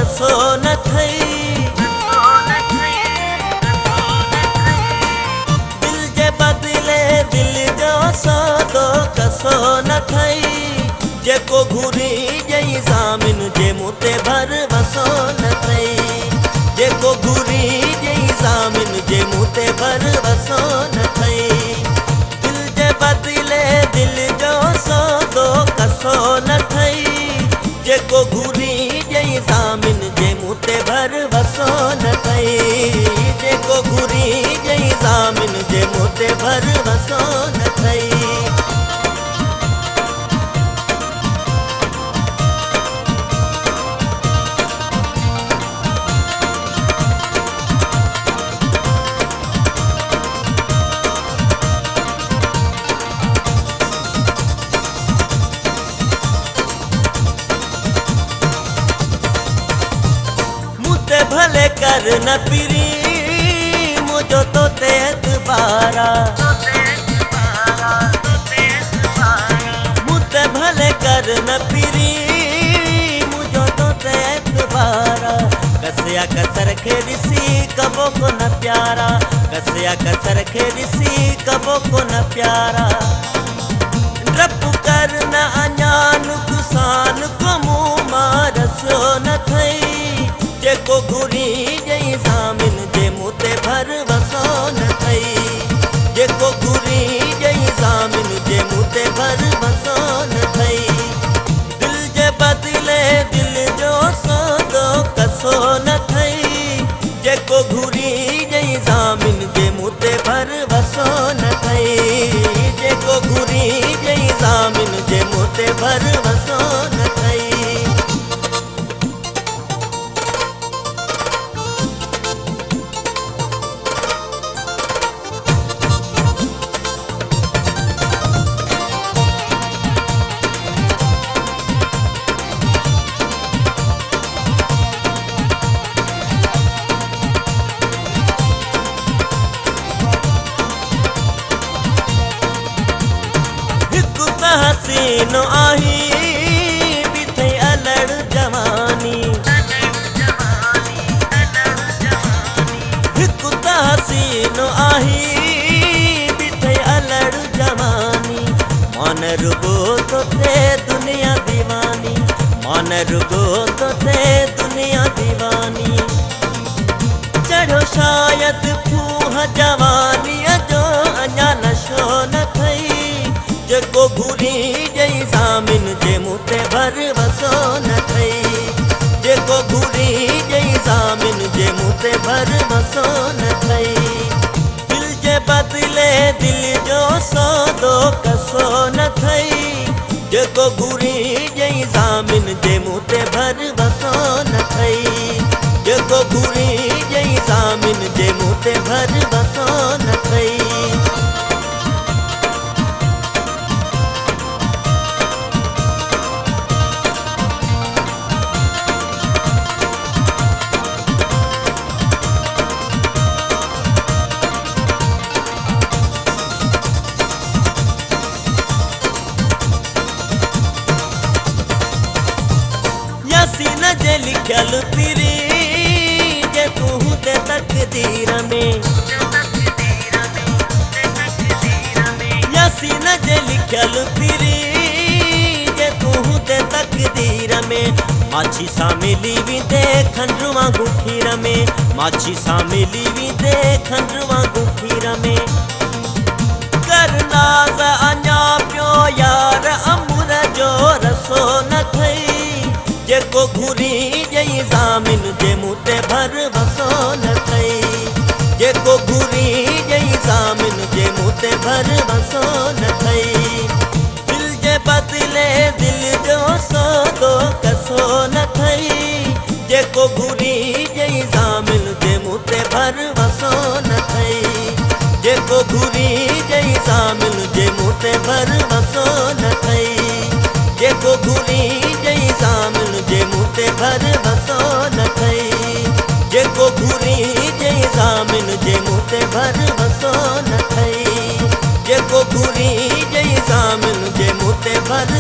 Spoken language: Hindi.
वसो न थई। दिल जे बदले दिल जो सौदो कसो न थई। जेको घुरी जई ज़ामिन जे मुते भर वसो न थई। जेको घुरी जई ज़ामिन जे मुते भर वसो न थई। दिल जे बदले दिल जो सौदो कसो न थई। जेको घुरी जई ज़ामिन जे मुते भर वसो न थई। जेको घुरी जई ज़ामिन जे मुते भर वसो न थई। भले कर न पिरी मुझो तो ते एतबारा। मुझे भले कर न पिरी मुझो तो ते एतबारा। कसया कसर खे ॾिसी कबो को न प्यारा। कसया कसर खे ॾिसी कबो को न प्यारा। डप कर न अञा नुक़सान को मुँह मां रसो न थई। जेको घुरी जई ज़ामिन जे मुते भर वसो न थई। जेको घुरी जई ज़ामिन जे मुते भर वसो न थई। दिल जे बदले दिल जो सौदो कसो न थई। जेको घुरी जई ज़ामिन जे मुते भर वसो न थई। जेको घुरी जई ज़ामिन जे मुते भर वसो न थई। हसीनो आही बिथे अलड़ जवानी। हिकु त हसीनो आही बिथे अलड़ जवानी। मन रुगो तो थे दुनिया दीवानी। मन रुगो तो थे दुनिया दीवानी। चढ़ो शायद फूह जवानी जो अञा नशो न थई। जेको घुरी जई ज़ामिन जे मुते भर वसो न थई। जेको घुरी जई ज़ामिन जे मुते भर वसो न थई। दिल जे बदले दिल जो सौदो कसो न थई। जेको घुरी जई ज़ामिन जे मुते भर वसो न थई। जेको घुरी जई ज़ामिन जे मुते भर वसो न थई। यासीन जे लिखल पिरी जे तू ते तकदीर में। यासीन जे लिखल पिरी जे तू ते तकदीर में। माछी सा मिली भी दे खंडवा गुखीर में। माछी सा मिली भी दे खंडवा गुखीर में। करनाज़ अञा पियो यार अमर जो रसो न थई। जेको घुरी जई ज़ामिन जे मुते भर वसो न थई। जेको घुरी जई ज़ामिन जे मुते भर वसो न थई। दिल जे बदले दिल जो सौदो कसो न थई। जेको घुरी जई ज़ामिन जे मुते भर वसो न थई। जेको घुरी जई ज़ामिन जे मुते भर वसो न थई। जेको घुरी जई ज़ामिन जे मुते भर वसो न थई। जेको घुरी जई ज़ामिन जे मुते भर वसो न थई। जेको घुरी जई ज़ामिन जे मुते भर